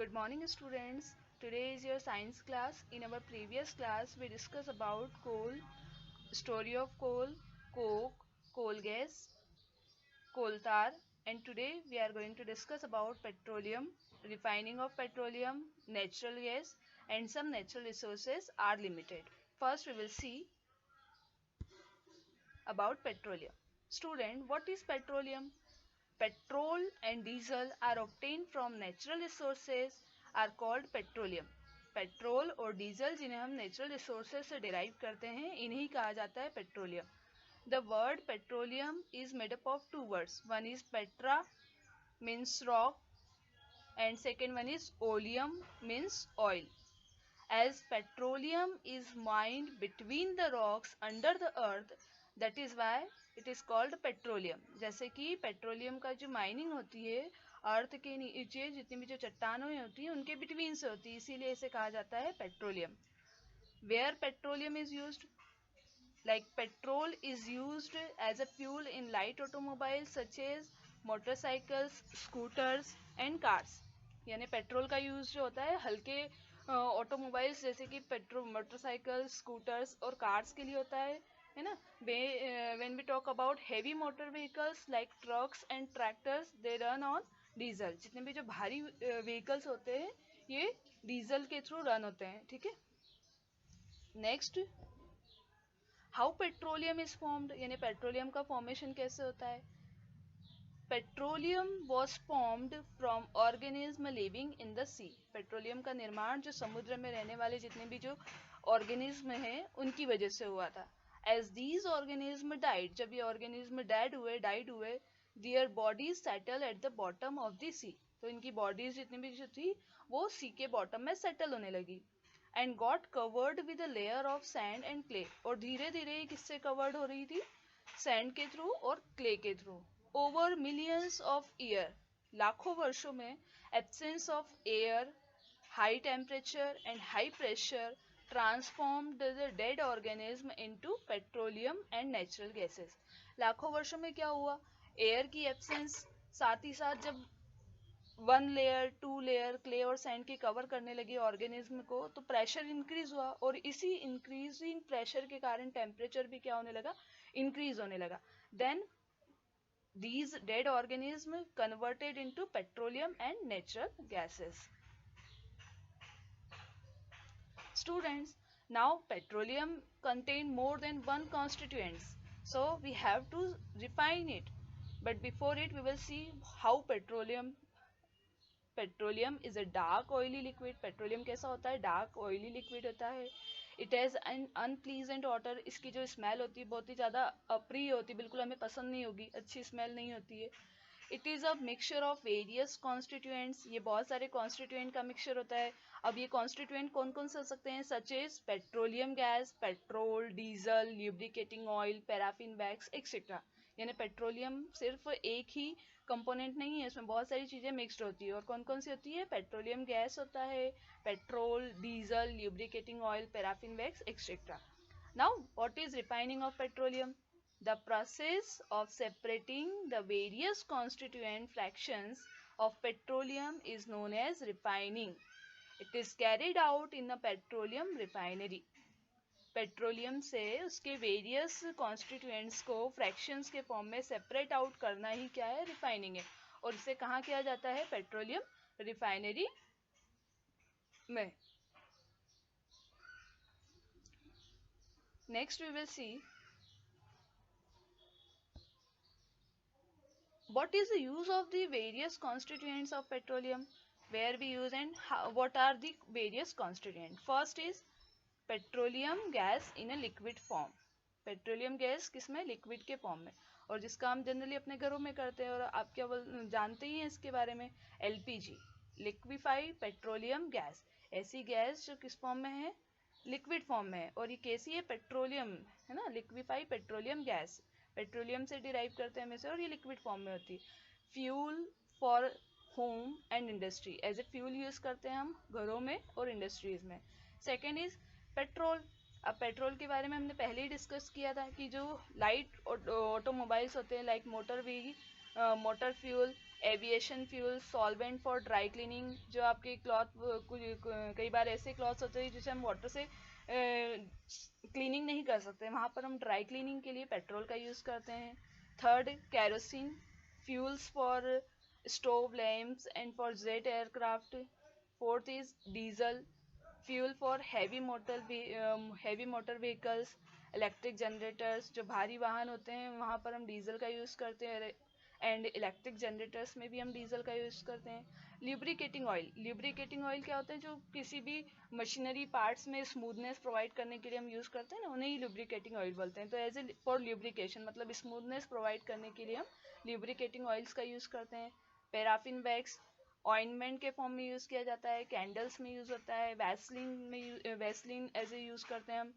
Good morning, students. Today is your science class. In our previous class, we discussed about coal, story of coal, coke, coal gas, coal tar, and today we are going to discuss about petroleum, refining of petroleum, natural gas, and some natural resources are limited. First, we will see about petroleum. Student, what is petroleum? Petrol and diesel are obtained from natural resources are called petroleum. Petrol और diesel जिन्हें हम natural resources से derive करते हैं इन्हें कहा जाता है petroleum. The word petroleum is made up of two words. One is petra means rock and second one is oleum means oil. As petroleum is mined between the rocks under the earth, that is why it is called petroleum. जैसे कि petroleum का जो mining होती है अर्थ के नीचे जितनी भी जो चट्टानें होती हैं उनके बिटवीन से होती है, इसीलिए इसे कहा जाता है petroleum. Where petroleum is used, like petrol is used as a fuel in light automobiles such as motorcycles, scooters and cars. यानी पेट्रोल का यूज जो होता है हल्के ऑटोमोबाइल्स जैसे कि पेट्रोल मोटरसाइकिल स्कूटर्स और कार्स के लिए होता है ना. When we talk about heavy motor vehicles like trucks and tractors they run on diesel. जितने भी जो भारी व्हीकल्स होते हैं ये डीजल के थ्रू रन होते हैं. ठीक है. Next, how petroleum is formed, यानी पेट्रोलियम का फॉर्मेशन कैसे होता है. Petroleum was formed from organism living in the sea. Petroleum का निर्माण जो समुद्र में रहने वाले जितने भी जो ऑर्गेनिज्म हैं उनकी वजह से हुआ था. एज दीज ऑर्गेनिज्म डाइड, जब ये ऑर्गेनिज्म डाइड हुए their bodies settle at the bottom of the sea. तो इनकी बॉडीज जितनी भी जो थी वो सी के बॉटम में सेटल होने लगी. And got covered with a layer of sand and clay. और धीरे धीरे ये किससे कवर्ड हो रही थी, सैंड के थ्रू और क्ले के through. Over millions of year, लाखों वर्षों में absence of air, high temperature and high pressure transformed the dead organism into petroleum and natural gases. लाखों वर्षों में क्या हुआ, एयर की एब्सेंस, साथ ही साथ जब one layer two layer clay और सैंड की कवर करने लगी ऑर्गेनिज्म को तो प्रेशर इंक्रीज हुआ और इसी इंक्रीजिंग प्रेशर के कारण टेम्परेचर भी क्या होने लगा, इंक्रीज होने लगा. Then these dead organisms converted into petroleum and natural gases. Students, now petroleum contain more than one constituents, so we have to refine it. But before it we will see how petroleum is a dark oily liquid. Petroleum कैसा होता है, dark oily liquid होता है. It has an unpleasant order. इसकी जो smell होती है बहुत ही ज़्यादा अप्रिय होती है, बिल्कुल हमें पसंद नहीं होगी, अच्छी स्मेल नहीं होती है. It is a mixture of various constituents. ये बहुत सारे कॉन्स्टिट्यूएंट का मिक्सचर होता है. अब ये कॉन्स्टिट्यूएंट कौन कौन से हो सकते हैं, such as petroleum gas, petrol, diesel, lubricating oil, paraffin wax etcetera. यानी पेट्रोलियम सिर्फ एक ही कंपोनेंट नहीं है, इसमें बहुत सारी चीज़ें मिक्सड होती है. और कौन कौन सी होती है, पेट्रोलियम गैस होता है, petrol, diesel, lubricating oil, paraffin wax etcetera. Now what is refining of petroleum. The process of separating the various constituent fractions of petroleum is known as refining. It is carried out in a petroleum refinery. Petroleum से उसके various constituents को fractions के form में separate out करना ही क्या है, refining है. और इसे कहाँ किया जाता है, पेट्रोलियम रिफाइनरी में. Next we will see what is the use of the various constituents of petroleum, where we use and what are the various constituents. First is petroleum gas in a liquid form. Petroleum gas किसमें, liquid के form में. और जिसका हम generally अपने घरों में करते हैं और आप क्या जानते ही हैं इसके बारे में, एलपीजी, लिक्विफाइड पेट्रोलियम गैस. ऐसी गैस जो किस फॉर्म में है, लिक्विड फॉर्म में है. और ये कैसी है, पेट्रोलियम है ना, लिक्विफाइड पेट्रोलियम गैस. पेट्रोलियम से डिराइव करते हैं हम इसे और ये लिक्विड फॉर्म में होती है. Fuel for home and industry, as a fuel use करते हैं हम घरों में और इंडस्ट्रीज में. Second is petrol. अब पेट्रोल के बारे में हमने पहले ही डिस्कस किया था कि जो लाइट ऑटोमोबाइल्स होते हैं like motor fuel aviation fuel, solvent for dry cleaning, जो आपके क्लॉथ, कई बार ऐसे क्लॉथ्स होते हैं जिसे हम वाटर से क्लीनिंग नहीं कर सकते, वहाँ पर हम ड्राई क्लीनिंग के लिए पेट्रोल का यूज़ करते हैं। Third, kerosene fuels for stove lamps and for jet aircraft. Fourth is diesel fuel for heavy motor vehicles, electric generators, जो भारी वाहन होते हैं वहाँ पर हम डीजल का यूज़ करते हैं, एंड इलेक्ट्रिक जनरेटर्स में भी हम डीजल का यूज़ करते हैं। ल्यूब्रिकेटिंग ऑयल क्या होता है, जो किसी भी मशीनरी पार्ट्स में स्मूथनेस प्रोवाइड करने के लिए हम यूज़ करते हैं ना, उन्हें ही ल्यूब्रिकेटिंग ऑयल बोलते हैं। तो एज ए फॉर ल्यूब्रिकेशन मतलब स्मूथनेस प्रोवाइड करने के लिए हम ल्यूब्रिकेटिंग ऑयल्स का यूज़ करते हैं। पैराफिन वैक्स ऑइंटमेंट के फॉर्म में यूज़ किया जाता है, कैंडल्स में यूज़ होता है, वैसलीन एज ए यूज़ करते हैं हम।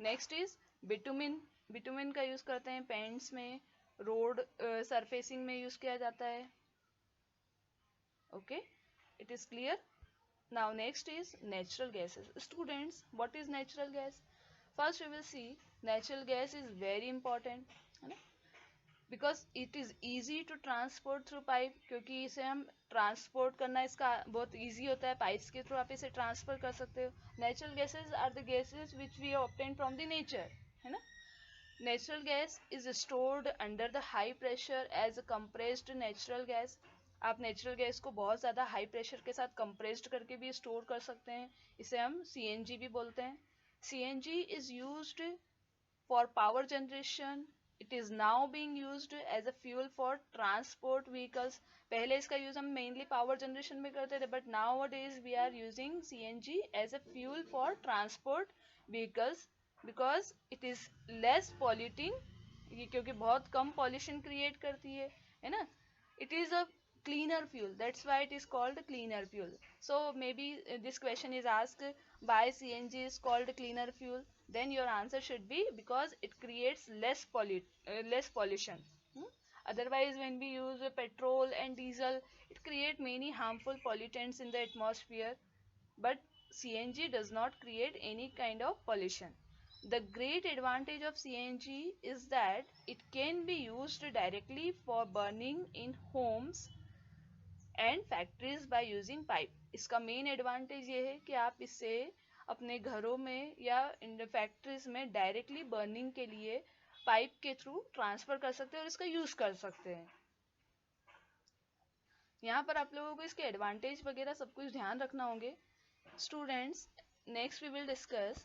नेक्स्ट इज बिटुमिन का यूज़ करते हैं पेंट्स में, रोड सरफेसिंग में यूज़ किया जाता है। Okay, it is clear. Now next is natural gases. Students, what is natural gas? First we will see natural gas is very important, है ना, because it is easy to transport through pipe, क्योंकि इसे हम transport करना इसका बहुत easy होता है, पाइप्स के थ्रू आप इसे ट्रांसफर कर सकते हो। Natural gases are the gases which we obtain from the nature, है ना। Natural gas is stored under the high pressure as a compressed natural gas. आप नेचुरल गैस को बहुत ज़्यादा हाई प्रेशर के साथ कंप्रेस्ड करके भी स्टोर कर सकते हैं, इसे हम सीएनजी भी बोलते हैं। CNG is used for power generation. It is now being used as a fuel for transport vehicles. पहले इसका यूज हम मेनली पावर जनरेशन में करते थे, but nowadays we are using CNG as a fuel for transport vehicles, because it is less polluting, ये क्योंकि बहुत कम पॉल्यूशन क्रिएट करती है ना। It is a cleaner fuel, that's why it is called cleaner fuel. So maybe this question is asked, why CNG is called cleaner fuel? Then your answer should be because it creates less pollution. Otherwise, when we use petrol and diesel, it create many harmful pollutants in the atmosphere, but CNG does not create any kind of pollution. The great advantage of CNG is that it can be used directly for burning in homes and factories by using pipe. इसका main advantage ये है कि आप इससे अपने घरों में या इन फैक्ट्रीज में डायरेक्टली बर्निंग के लिए पाइप के थ्रू ट्रांसफर कर सकते हैं और इसका यूज कर सकते हैं। यहाँ पर आप लोगों को इसके एडवांटेज वगैरह सब कुछ ध्यान रखना होंगे। Students, next we will discuss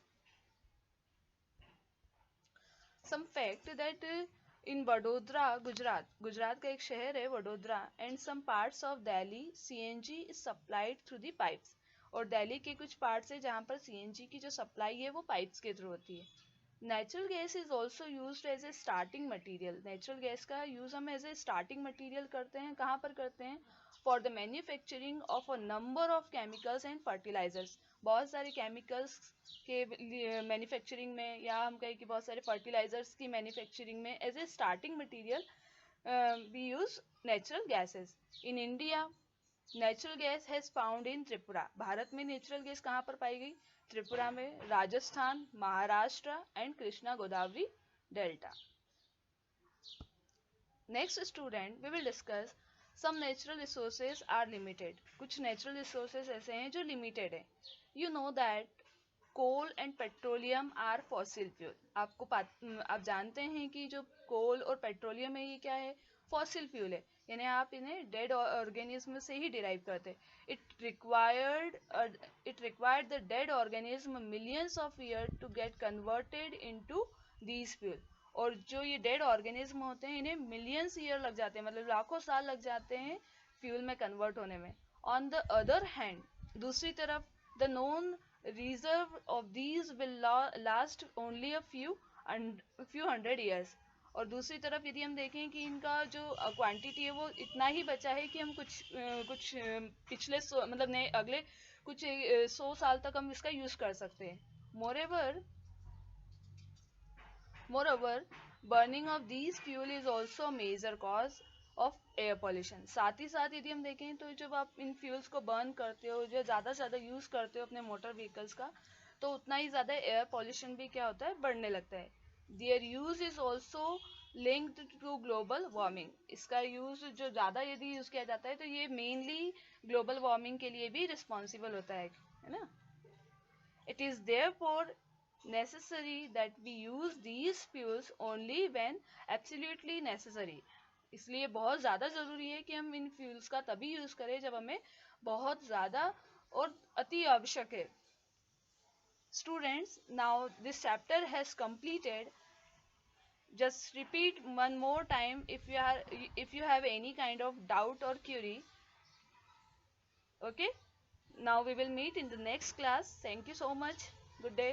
some fact that in Vadodara, Gujarat का एक शहर है Vadodara, and some parts of Delhi CNG is supplied through the pipes. और दिल्ली के कुछ पार्ट्स है जहाँ पर सीएनजी की जो सप्लाई है वो पाइप्स के थ्रू होती है। Natural gas is also use as a starting material. Natural gas का यूज हम एज ए स्टार्टिंग मटीरियल करते हैं। कहाँ पर करते हैं? For the manufacturing of a number of chemicals and fertilisers. बहुत सारे केमिकल्स के मैन्युफैक्चरिंग में, या हम कहें कि बहुत सारे फर्टिलाइजर्स की मैन्युफैक्चरिंग में as a starting material we use natural gases. In India natural gas has found in Tripura. Bharat में नेचुरल गैस कहाँ पर पाई गई? त्रिपुरा में, Rajasthan, Maharashtra and Krishna Godavari delta. Next student, we will discuss some natural resources are limited. कुछ नेचुरल रिसोर्सेज ऐसे हैं जो लिमिटेड है। You know that coal and petroleum are fossil fuel. आप जानते हैं कि जो कोल और पेट्रोलियम है ये क्या है? फॉसिल फ्यूल है, यानी आप इन्हें डेड ऑर्गेनिज्म से ही डिराइव करते हैं। It required the dead organism millions of year to get converted into these fuel. और जो ये डेड ऑर्गेनिज्म होते हैं इन्हें मिलियंस ईयर लग जाते हैं, मतलब लाखों साल लग जाते हैं फ्यूल में कन्वर्ट होने में। ऑन द अदर हैंड, दूसरी तरफ, the known reserve of these will last only a few hundred years. और दूसरी तरफ यदि हम देखें कि इनका जो क्वांटिटी है वो इतना ही बचा है कि हम कुछ पिछले मतलब अगले कुछ 100 साल तक हम इसका यूज कर सकते हैं। Moreover, burning of these fuel is also a major cause of air pollution. साथ ही साथ यदि हम देखें तो जब आप इन फ्यूल्स को बर्न करते हो, जो ज़्यादा से ज़्यादा यूज़ करते हो अपने मोटर व्हीकल्स का, तो उतना ही ज़्यादा एयर पॉल्यूशन भी क्या होता है? बढ़ने लगता है। Their use is also linked to global warming. इसका यूज जो ज़्यादा यदि यूज किया जाता है तो ये मेनली ग्लोबल वार्मिंग के लिए भी रिस्पॉन्सिबल होता है ना। It is therefore necessary that we use these fuels only when absolutely necessary। इसलिए बहुत ज़्यादा ज़रूरी है कि हम इन फ्यूल्स का तभी यूज़ करें जब हमें बहुत ज़्यादा और अति आवश्यक है। Students, now this chapter has completed. Just repeat one more time if you have any kind of doubt or query. Okay, now we will meet in the next class. Thank you so much. Good day.